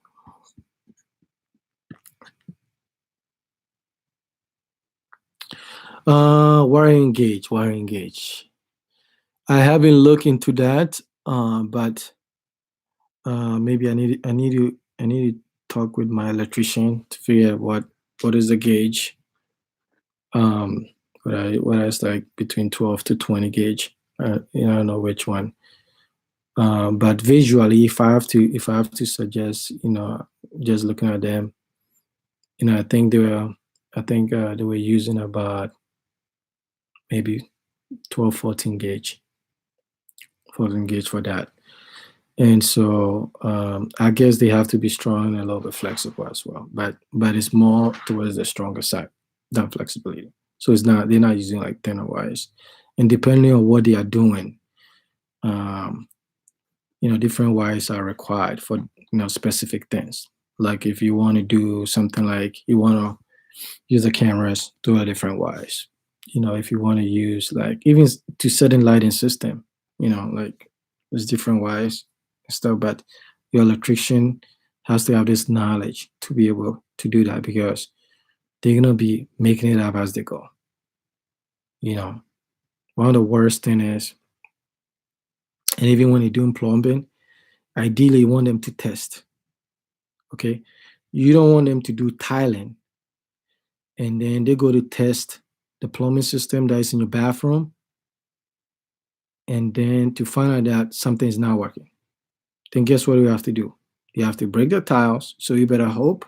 Wire engage. I haven't looked into that, but maybe I need to talk with my electrician to figure out what is the gauge. What is like between 12 to 20 gauge. I don't know which one. But visually, if I have to suggest, just looking at them, I think I think they were using about maybe 12, 14 gauge for that. And so I guess they have to be strong and a little bit flexible as well. But it's more towards the stronger side than flexibility. So it's not they're not using like thinner wires. And depending on what they are doing, um, different wires are required for specific things. Like if you want to do something like you want to use the cameras, do a different wires. If you want to use like even to certain lighting system, like there's different wires and stuff, but your electrician has to have this knowledge to be able to do that because they're gonna be making it up as they go. You know, one of the worst thing is, and even when you're doing plumbing, ideally you want them to test. Okay, you don't want them to do tiling and then they go to test the plumbing system that is in your bathroom and then to find out that something is not working. Then guess what you have to do? You have to break the tiles. So you better hope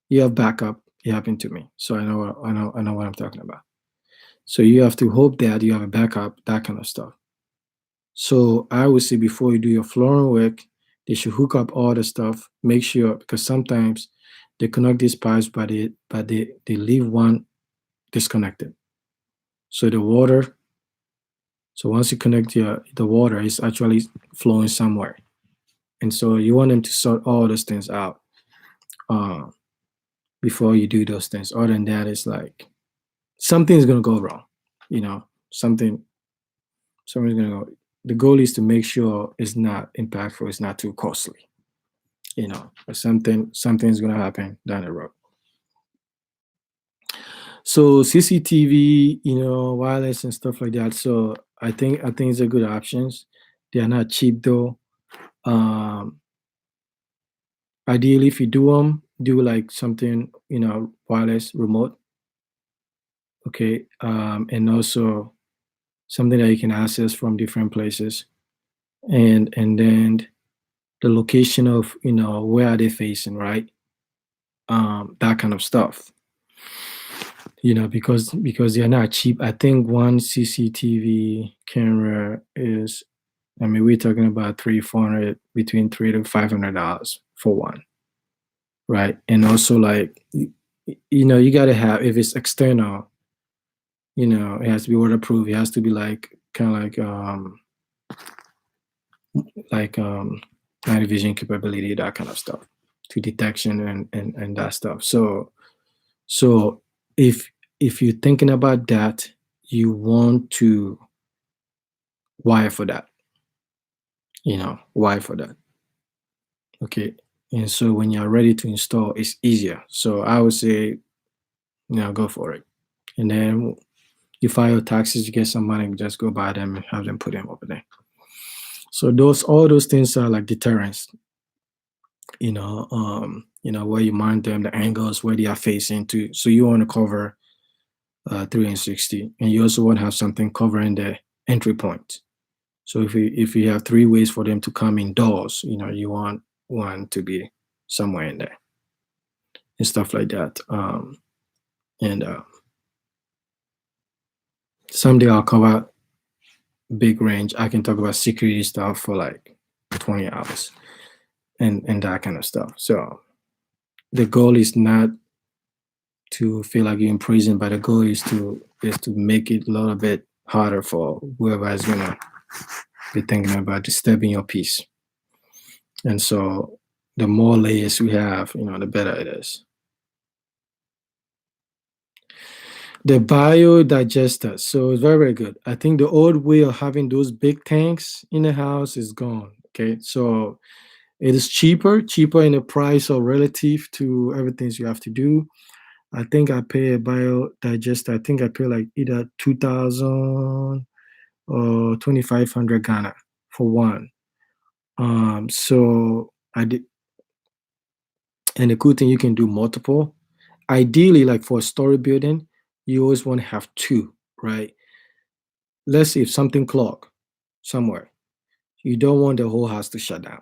you have backup. It happened to me. So I know what I'm talking about. So you have to hope that you have a backup, that kind of stuff. So I would say before you do your flooring work, they should hook up all the stuff. Make sure because sometimes they connect these pipes, but they leave one disconnected. So the water, so once you connect the water is actually flowing somewhere. And so you want them to sort all those things out uh, before you do those things. Other than that, it's like something's gonna go wrong. You know, something's gonna go. The goal is to make sure it's not impactful, it's not too costly. But something's gonna happen down the road. So CCTV, wireless and stuff like that. So I think it's a good options. They are not cheap though. Um, Ideally, if you do them, do like something wireless remote, okay, and also something that you can access from different places, and then the location of where are they facing, right? That kind of stuff. Because they're not cheap. I think one CCTV camera is, I mean, we're talking about 400 between $300 to $500 for one, right? And also like you got to have if it's external, it has to be waterproof. It has to be like kind of like night vision capability, that kind of stuff, to detection and that stuff. So if if you're thinking about that, you want to wire for that, wire for that. Okay. And so when you're ready to install, it's easier. So I would say, go for it. And then you file your taxes, you get some money, just go buy them and have them put them over there. So all those things are like deterrents, where you mount them, the angles, where they are facing to. So you want to cover 360, and you also want to have something covering the entry point. So if you have three ways for them to come indoors, you want one to be somewhere in there and stuff like that. And someday I'll cover big range. I can talk about security stuff for like 20 hours and that kind of stuff. So the goal is not to feel like you're in prison, but the goal is to make it a little bit harder for whoever is gonna be thinking about disturbing your peace. And so the more layers we have, the better it is. The biodigester. So it's very, very good. I think the old way of having those big tanks in the house is gone. Okay. So it is cheaper in the price or relative to everything you have to do. I think I pay a biodigester. I think I pay like either 2,000 or 2,500 Ghana for one. So I did, and the cool thing you can do multiple. Ideally, like for a story building, you always want to have two, right? Let's say if something clogged somewhere, you don't want the whole house to shut down.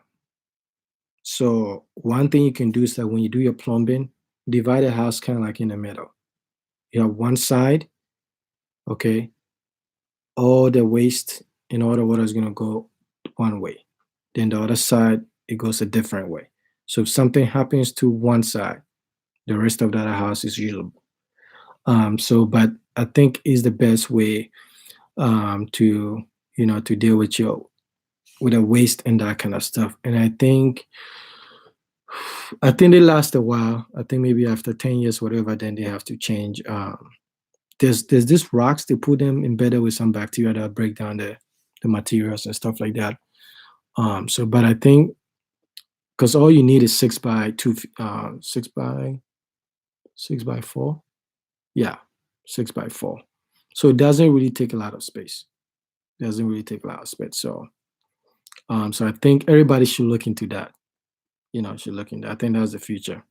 So one thing you can do is that when you do your plumbing, divide the house kind of like in the middle. you have one side, okay, all the waste and all the water is going to go one way. Then the other side, it goes a different way. So if something happens to one side, the rest of that house is usable. So, but I think is the best way to to deal with your with the waste and that kind of stuff. And I think they last a while. I think maybe after 10 years, whatever, then they have to change. There's this rocks they put them embedded with some bacteria that break down the materials and stuff like that. So, but I think because all you need is 6 by 2, 6 by 4, yeah, 6 by 4. So it doesn't really take a lot of space. Doesn't really take a lot of space. So I think everybody should look into that. Should look into that. I think that's the future.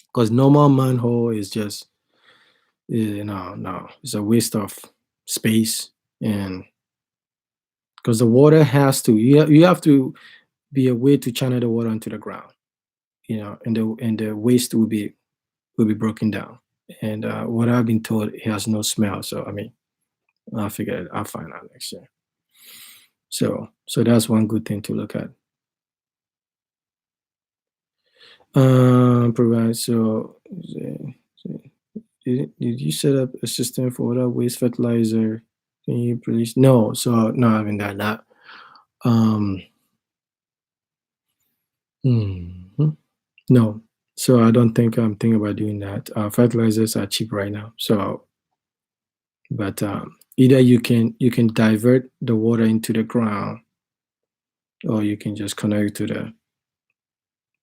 Because normal manhole is just no, it's a waste of space, and because the water has to you have to be a way to channel the water into the ground, and the waste will be broken down. And what I've been told, it has no smell. So I mean, I'll figure it. I'll find out next year. So that's one good thing to look at. Provide did you set up a system for water waste fertilizer? Can you please? No, so no, I haven't done that. Um, mhm. No, so I don't think I'm thinking about doing that. Fertilizers are cheap right now, so but either you can divert the water into the ground, or you can just connect to the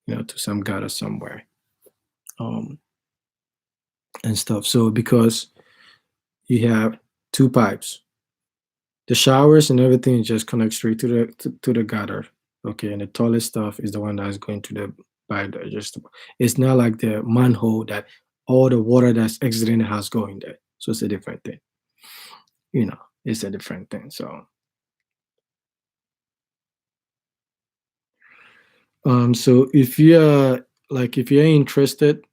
to some gutter somewhere, um, and stuff. So because you have two pipes, the showers and everything just connect straight to the gutter. Okay, and the tallest stuff is the one that's going to the biodigestible. It's not like the manhole that all the water that's exiting the house going there. So it's a different thing. It's a different thing. So if you're interested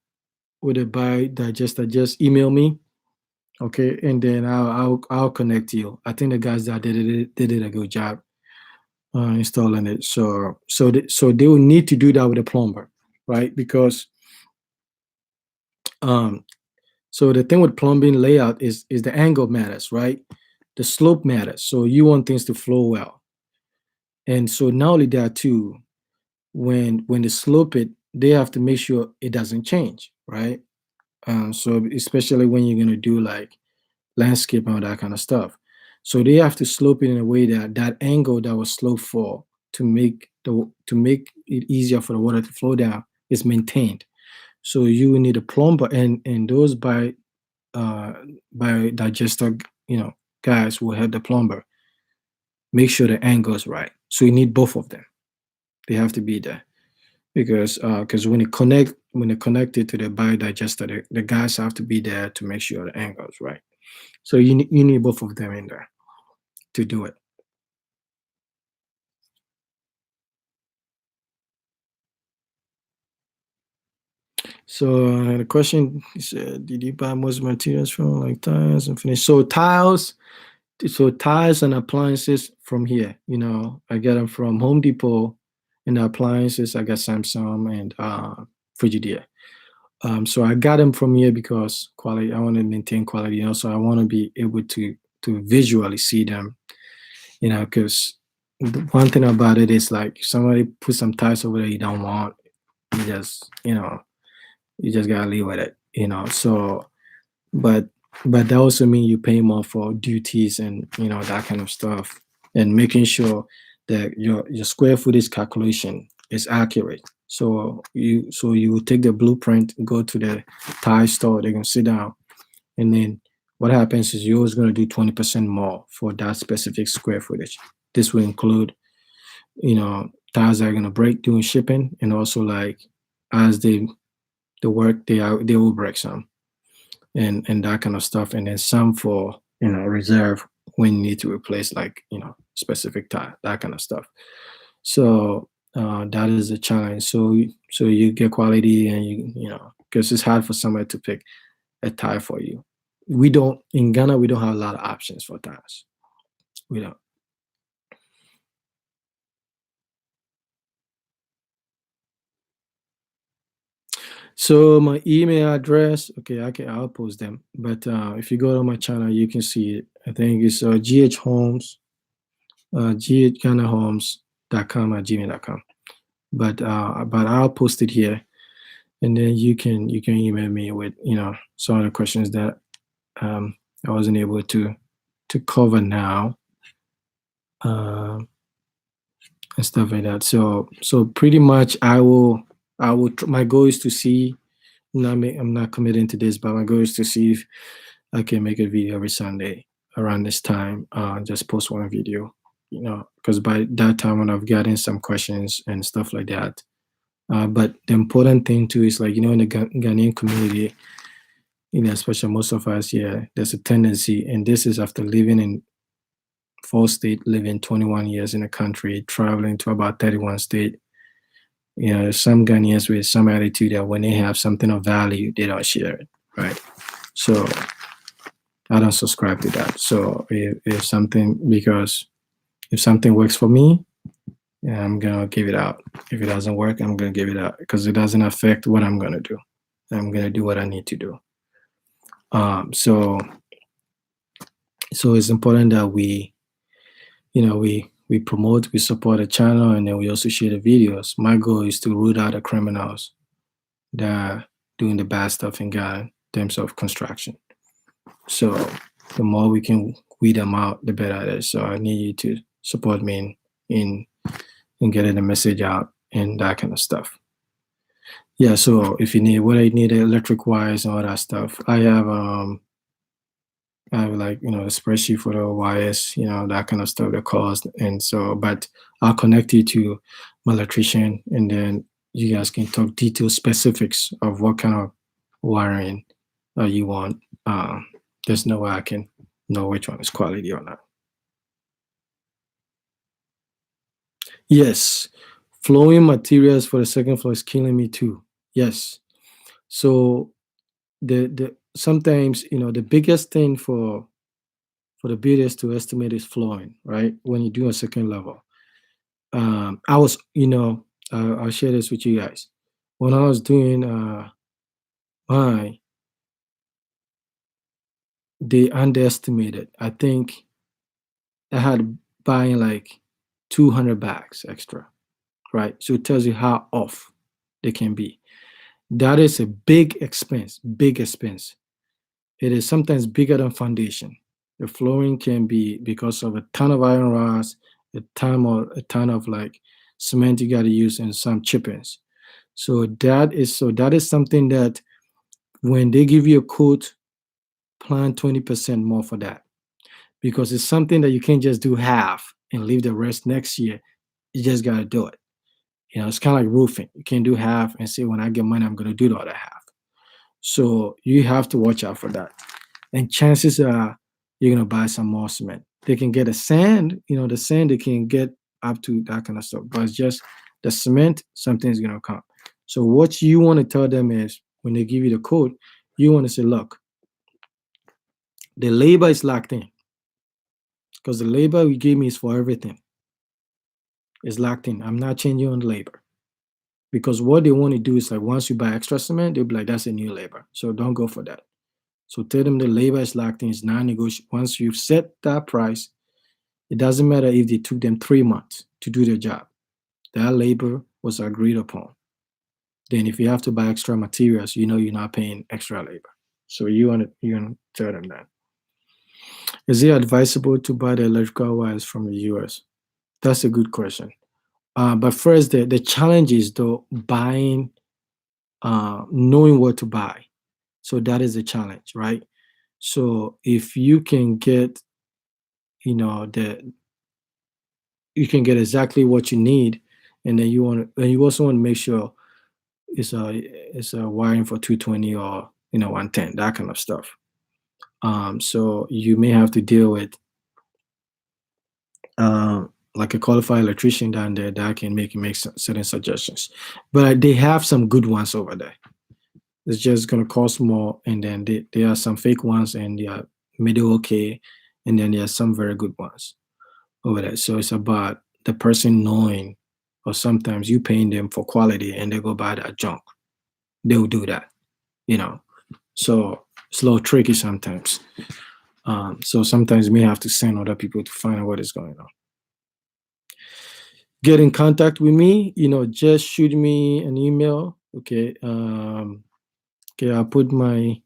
with a biodigester, just email me. Okay, and then I'll connect you. I think the guys that did a good job installing it. So they will need to do that with a plumber, right? Because um, so the thing with plumbing layout is the angle matters, right? The slope matters. So you want things to flow well, and so not only that too, when they slope it, they have to make sure it doesn't change, right? So especially when you're gonna do like landscape and all that kind of stuff. So they have to slope it in a way that that angle that was sloped for to make it easier for the water to flow down is maintained. So you will need a plumber, and those uh by digester guys will help the plumber make sure the angle is right. So you need both of them. They have to be there because when it connected to the biodigester, the guys have to be there to make sure the angle is right. So you need both of them in there to do it. So the question said, did you buy most materials from like tiles and finish? So tiles and appliances from here. I get them from Home Depot, and the appliances I got Samsung and Frigidaire. So I got them from here because quality. I want to maintain quality. So I want to be able to visually see them. Because the one thing about it is like if somebody put some tiles over there you don't want, you just you just gotta live with it. So but that also means you pay more for duties and that kind of stuff, and making sure that your square footage calculation is accurate. So you will take the blueprint, go to the tile store, they're gonna sit down, and then what happens is you're always gonna do 20% more for that specific square footage. This will include tiles that are gonna break during shipping, and also like as they work, they will break some, and that kind of stuff, and then some for reserve when you need to replace like specific tire, that kind of stuff. So that is a challenge. So you get quality, and you because it's hard for somebody to pick a tie for you. We don't in Ghana. We don't have a lot of options for ties. We don't. So my email address, okay, I'll post them. But if you go to my channel, you can see it. I think it's GH Homes, ghanahomes.com at gmail.com. But I'll post it here, and then you can email me with some of the questions that I wasn't able to cover now, um, and stuff like that. So pretty much my goal is to see. I'm not committing to this, but my goal is to see if I can make a video every Sunday around this time. Just post one video, because by that time when I've gotten some questions and stuff like that. But the important thing too is like in the Ghanaian community, especially most of us here, there's a tendency, and this is after living in 4 states, living 21 years in the country, traveling to about 31 states. Some Ghanaians with some attitude that when they have something of value, they don't share it, right? So I don't subscribe to that. So if something works for me, yeah, I'm gonna give it out. If it doesn't work, I'm gonna give it out because it doesn't affect what I'm gonna do. I'm gonna do what I need to do. So it's important that we promote, we support the channel, and then we also share the videos. My goal is to root out the criminals that are doing the bad stuff in Ghana in terms of construction. So the more we can weed them out, the better it is. So I need you to support me in getting the message out and that kind of stuff. Yeah, so if you need electric wires and all that stuff, I have like a spreadsheet for the wires, that kind of stuff, the cost. And so, but I'll connect you to my electrician, and then you guys can talk detailed specifics of what kind of wiring you want. There's no way I can know which one is quality or not. Yes, flowing materials for the second floor is killing me too. Yes. So the sometimes the biggest thing for the builders to estimate is flooring, right? When you do a second level. I was, I'll share this with you guys. When I was doing mine, they underestimated. I think I had buying like 200 bags extra, right? So it tells you how off they can be. That is a big expense, big expense. It is sometimes bigger than foundation. The flooring can be because of a ton of iron rods, a ton of like cement you got to use, and some chippings. So that is something that when they give you a quote, plan 20% more for that, because it's something that you can't just do half and leave the rest next year. You just got to do it. It's kind of like roofing. You can't do half and say when I get money I'm going to do the other half. So you have to watch out for that. And chances are you're gonna buy some more cement. They can get a sand, the sand they can get up to that kind of stuff. But it's just the cement, something's gonna come. So what you want to tell them is when they give you the code, you want to say, look, the labor is locked in. Because the labor you gave me is for everything. It's locked in. I'm not changing on the labor. Because what they want to do is like once you buy extra cement, they'll be like, that's a new labor. So don't go for that. So tell them the labor is locked in, it's non-negotiable. Once you've set that price, it doesn't matter if they took them 3 months to do their job. That labor was agreed upon. Then if you have to buy extra materials, you're not paying extra labor. So you want to tell them that. Is it advisable to buy the electrical wires from the US? That's a good question. But first, the challenge is though buying, knowing what to buy. So that is the challenge, right? So if you can get, you can get exactly what you need, and then you also want to make sure it's a wiring for 220 or 110, that kind of stuff. So you may have to deal with like a qualified electrician down there that can make certain suggestions. But they have some good ones over there. It's just gonna cost more, and then there are some fake ones, and they are middle okay, and then there are some very good ones over there. So it's about the person knowing, or sometimes you paying them for quality, and they go buy that junk. They'll do that, you know. So it's a little tricky sometimes. So sometimes we have to send other people to find out what is going on. Get in contact with me, just shoot me an email. Okay. Okay, I'll put the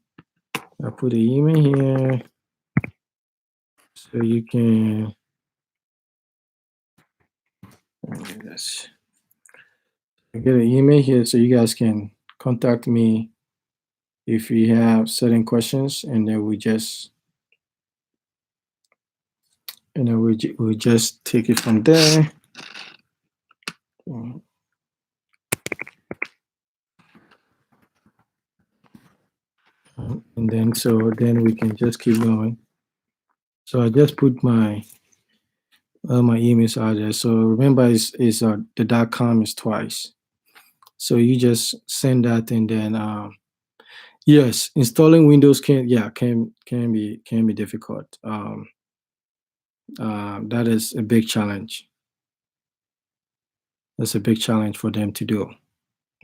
email here so you can yes. I get an email here so you guys can contact me if you have certain questions, and then we just take it from there. Mm, and then we can just keep going. So I just put my emails out there. So remember, is the .com is twice. So you just send that, and then yes, installing Windows can be difficult. That is a big challenge. That's a big challenge for them to do.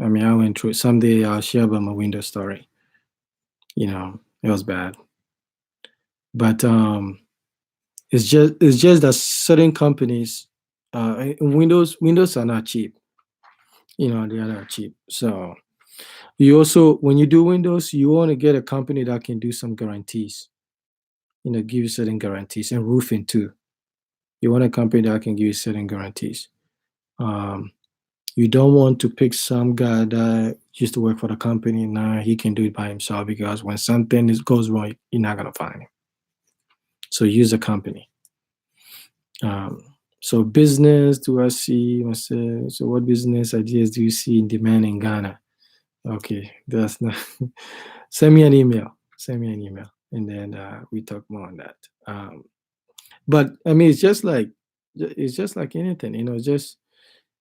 I mean, I went through it. Someday I'll share about my Windows story. It was bad, but it's just that certain companies, Windows are not cheap. They are not cheap. So you also, when you do Windows, you want to get a company that can do some guarantees. Give you certain guarantees, and roofing too. You want a company that can give you certain guarantees. Um, you don't want to pick some guy that used to work for the company. Now he can do it by himself, because when something goes wrong, you're not gonna find him. So use a company. So business, do I see? So what business ideas do you see in demand in Ghana? Okay, that's not. Send me an email. Send me an email, and then we talk more on that. But I mean, it's just like anything. Just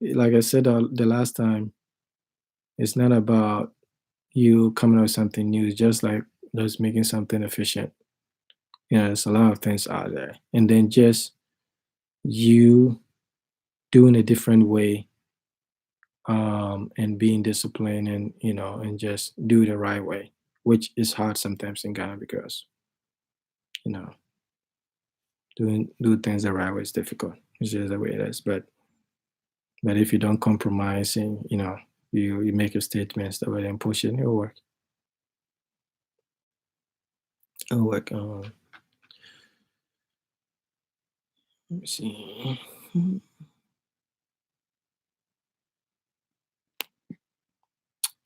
like I said the last time, it's not about you coming up with something new. It's just making something efficient. There's a lot of things out there, and then just you doing a different way, and being disciplined, and just do it the right way, which is hard sometimes in Ghana, because you know do things the right way is difficult. It's just the way it is. But if you don't compromise, and you make your statements the way, then push it, it'll work. It'll work. Let me see.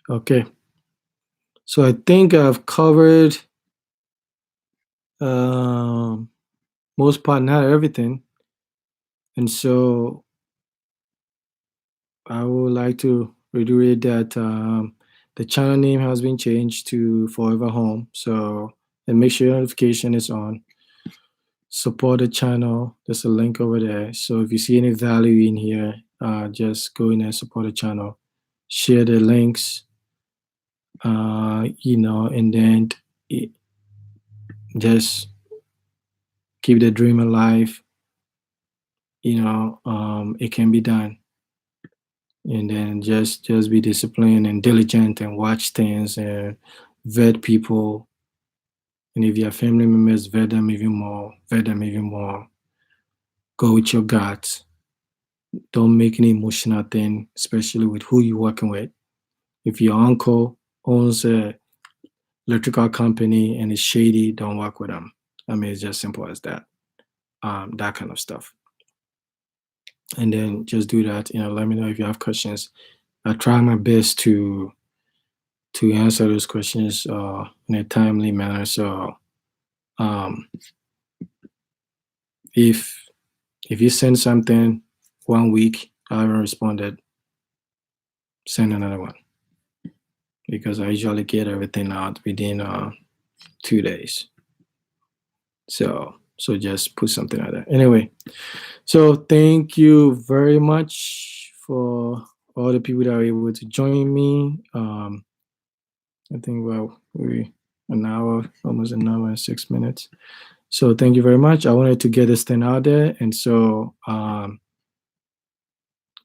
Okay, so I think I've covered um, most part, not everything, and so I would like to reiterate that the channel name has been changed to Forever Home. So, and make sure your notification is on. Support the channel. There's a link over there. So if you see any value in here, just go in and support the channel. Share the links, and then it, just keep the dream alive. It can be done. And then just be disciplined and diligent, and watch things, and vet people. And if you have family members, vet them even more. Vet them even more. Go with your gut. Don't make any emotional thing, especially with who you're working with. If your uncle owns a electrical company and is shady, don't work with them. I mean, it's just simple as that. That kind of stuff. And then just do that. Let me know if you have questions. I try my best to answer those questions in a timely manner. So um, if if you send something 1 week, I haven't responded, send another one, because I usually get everything out within 2 days. So just put something out there. Anyway, so thank you very much for all the people that were able to join me. I think well we an hour, almost an hour and 6 minutes. So thank you very much. I wanted to get this thing out there, and so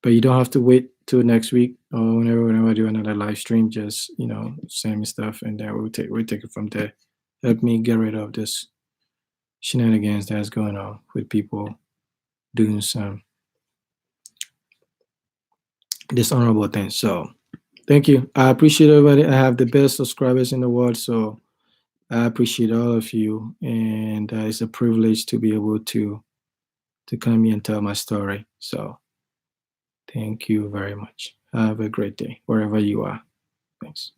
but you don't have to wait till next week or whenever I do another live stream. Just send me stuff, and then we'll take it from there. Help me get rid of this shenanigans that's going on with people doing some dishonorable things. So thank you. I appreciate everybody. I have the best subscribers in the world, so I appreciate all of you, and it's a privilege to be able to come here and tell my story. So thank you very much. Have a great day wherever you are. Thanks.